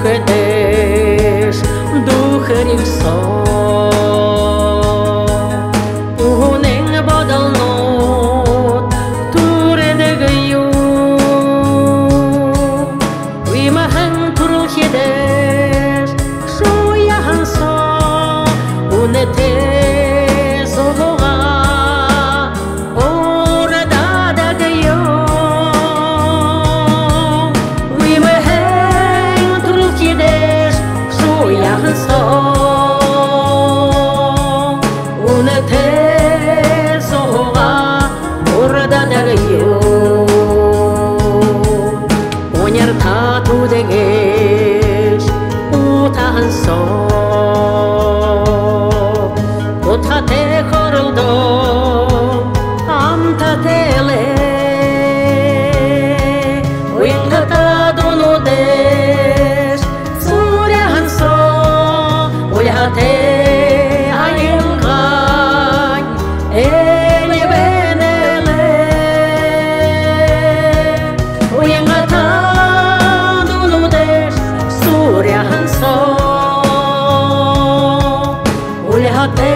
Duhedes, duherim so Unen badal not Ture de gayu Wima han turul hedes Shoya han so Unete sohoga Ora da da gayu Wima han turul hedes Shoya han so Unete sohoga Ora da da gayu Onyar tatu deges Utahan so Utate koruldo Amta tele Uingata dunu des Suryahan so Uyate ayilkai Ele benele Uingata dunu des Suryahan so Uyate